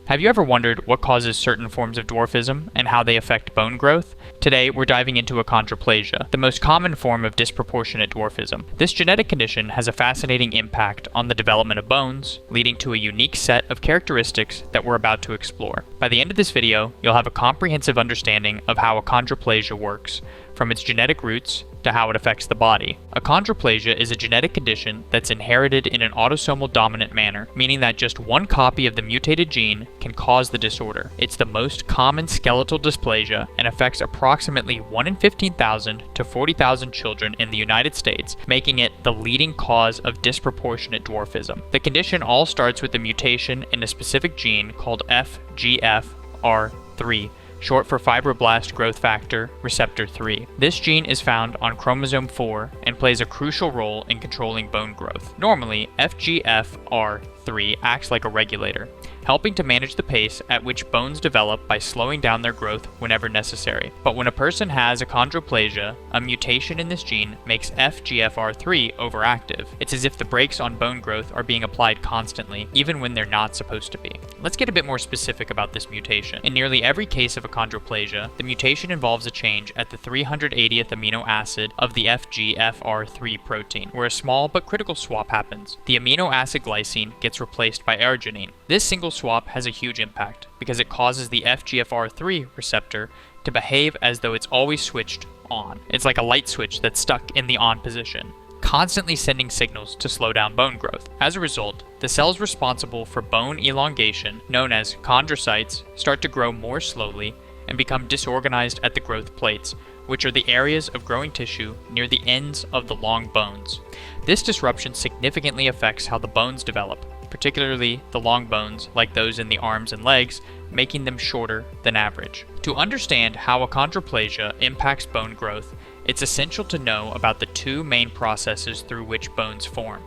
Have you ever wondered what causes certain forms of dwarfism and how they affect bone growth? Today, we're diving into achondroplasia, the most common form of disproportionate dwarfism. This genetic condition has a fascinating impact on the development of bones, leading to a unique set of characteristics that we're about to explore. By the end of this video, you'll have a comprehensive understanding of how achondroplasia works, from its genetic roots to how it affects the body. Achondroplasia is a genetic condition that's inherited in an autosomal dominant manner, meaning that just one copy of the mutated gene can cause the disorder. It's the most common skeletal dysplasia and affects approximately 1 in 15,000 to 40,000 children in the United States, making it the leading cause of disproportionate dwarfism. The condition all starts with a mutation in a specific gene called FGFR3, short for fibroblast growth factor receptor 3. This gene is found on chromosome 4 and plays a crucial role in controlling bone growth. Normally, FGFR3 acts like a regulator, helping to manage the pace at which bones develop by slowing down their growth whenever necessary. But when a person has achondroplasia, a mutation in this gene makes FGFR3 overactive. It's as if the brakes on bone growth are being applied constantly, even when they're not supposed to be. Let's get a bit more specific about this mutation. In nearly every case of achondroplasia, the mutation involves a change at the 380th amino acid of the FGFR3 protein, where a small but critical swap happens. The amino acid glycine gets replaced by arginine. This single swap has a huge impact because it causes the FGFR3 receptor to behave as though it's always switched on. It's like a light switch that's stuck in the on position, constantly sending signals to slow down bone growth. As a result, the cells responsible for bone elongation, known as chondrocytes, start to grow more slowly and become disorganized at the growth plates, which are the areas of growing tissue near the ends of the long bones. This disruption significantly affects how the bones develop, particularly the long bones like those in the arms and legs, making them shorter than average. To understand how achondroplasia impacts bone growth, it's essential to know about the two main processes through which bones form.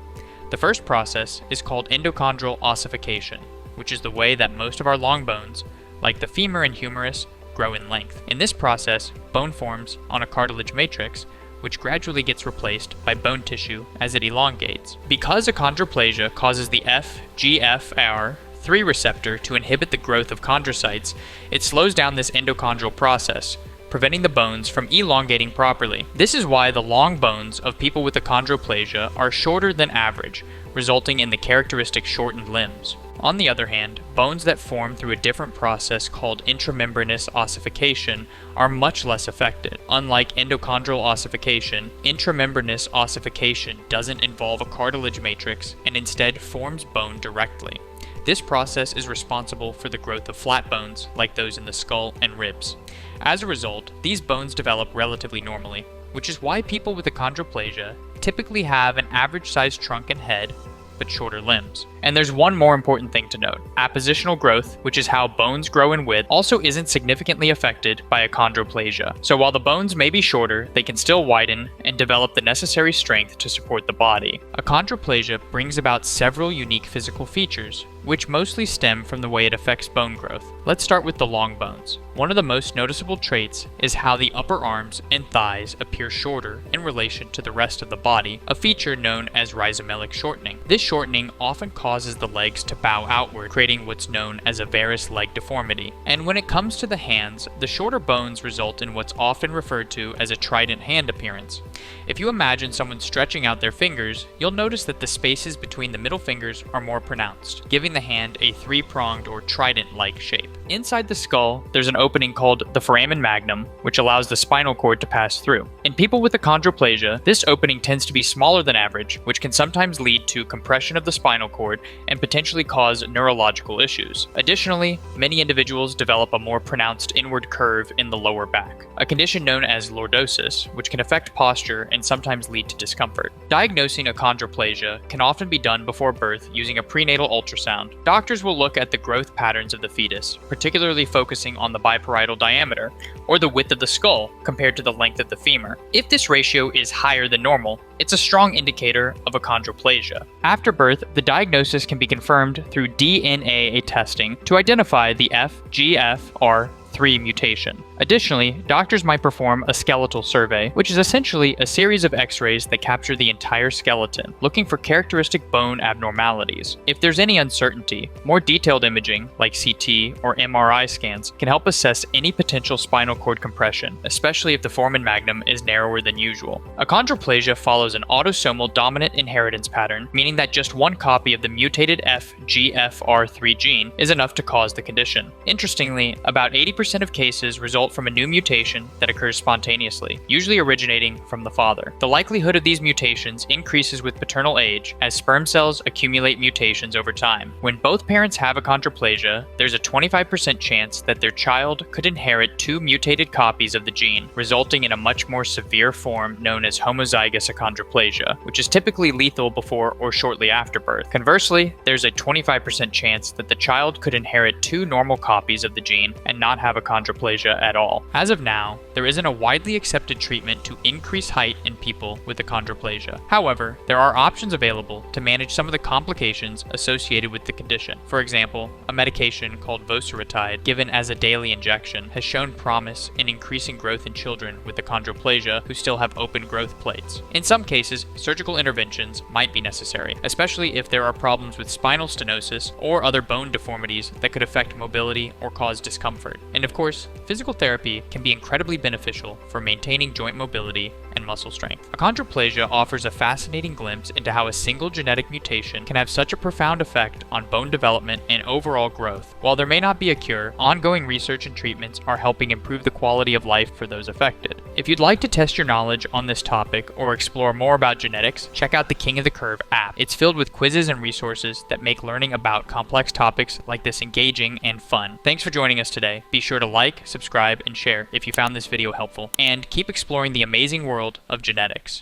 The first process is called endochondral ossification, which is the way that most of our long bones, like the femur and humerus, grow in length. In this process, bone forms on a cartilage matrix, which gradually gets replaced by bone tissue as it elongates. Because achondroplasia causes the FGFR3 receptor to inhibit the growth of chondrocytes, it slows down this endochondral process, preventing the bones from elongating properly. This is why the long bones of people with achondroplasia are shorter than average, resulting in the characteristic shortened limbs. On the other hand, bones that form through a different process called intramembranous ossification are much less affected. Unlike endochondral ossification, intramembranous ossification doesn't involve a cartilage matrix and instead forms bone directly. This process is responsible for the growth of flat bones like those in the skull and ribs. As a result, these bones develop relatively normally, which is why people with achondroplasia typically have an average-sized trunk and head, but shorter limbs. And there's one more important thing to note. Appositional growth, which is how bones grow in width, also isn't significantly affected by achondroplasia. So while the bones may be shorter, they can still widen and develop the necessary strength to support the body. Achondroplasia brings about several unique physical features, which mostly stem from the way it affects bone growth. Let's start with the long bones. One of the most noticeable traits is how the upper arms and thighs appear shorter in relation to the rest of the body, a feature known as rhizomelic shortening. This shortening often causes the legs to bow outward, creating what's known as a varus leg deformity. And when it comes to the hands, the shorter bones result in what's often referred to as a trident hand appearance. If you imagine someone stretching out their fingers, you'll notice that the spaces between the middle fingers are more pronounced, giving the hand a three-pronged or trident-like shape. Inside the skull, there's an opening called the foramen magnum, which allows the spinal cord to pass through. In people with achondroplasia, this opening tends to be smaller than average, which can sometimes lead to compression of the spinal cord and potentially cause neurological issues. Additionally, many individuals develop a more pronounced inward curve in the lower back, a condition known as lordosis, which can affect posture and sometimes lead to discomfort. Diagnosing achondroplasia can often be done before birth using a prenatal ultrasound. Doctors will look at the growth patterns of the fetus, particularly focusing on the biparietal diameter, or the width of the skull compared to the length of the femur. If this ratio is higher than normal, it's a strong indicator of achondroplasia. After birth, the diagnosis can be confirmed through DNA testing to identify the FGFR3 mutation. Additionally, doctors might perform a skeletal survey, which is essentially a series of x-rays that capture the entire skeleton, looking for characteristic bone abnormalities. If there's any uncertainty, more detailed imaging, like CT or MRI scans, can help assess any potential spinal cord compression, especially if the foramen magnum is narrower than usual. Achondroplasia follows an autosomal dominant inheritance pattern, meaning that just one copy of the mutated FGFR3 gene is enough to cause the condition. Interestingly, about 80% of cases result from a new mutation that occurs spontaneously, usually originating from the father. The likelihood of these mutations increases with paternal age as sperm cells accumulate mutations over time. When both parents have achondroplasia, there's a 25% chance that their child could inherit two mutated copies of the gene, resulting in a much more severe form known as homozygous achondroplasia, which is typically lethal before or shortly after birth. Conversely, there's a 25% chance that the child could inherit two normal copies of the gene and not have achondroplasia at all. As of now, there isn't a widely accepted treatment to increase height in people with achondroplasia. However, there are options available to manage some of the complications associated with the condition. For example, a medication called vosoritide, given as a daily injection, has shown promise in increasing growth in children with achondroplasia who still have open growth plates. In some cases, surgical interventions might be necessary, especially if there are problems with spinal stenosis or other bone deformities that could affect mobility or cause discomfort. And of course, physical therapy can be incredibly beneficial for maintaining joint mobility and muscle strength. Achondroplasia offers a fascinating glimpse into how a single genetic mutation can have such a profound effect on bone development and overall growth. While there may not be a cure, ongoing research and treatments are helping improve the quality of life for those affected. If you'd like to test your knowledge on this topic or explore more about genetics, check out the King of the Curve app. It's filled with quizzes and resources that make learning about complex topics like this engaging and fun. Thanks for joining us today. Be sure to like, subscribe, and share if you found this video helpful, and keep exploring the amazing world of genetics.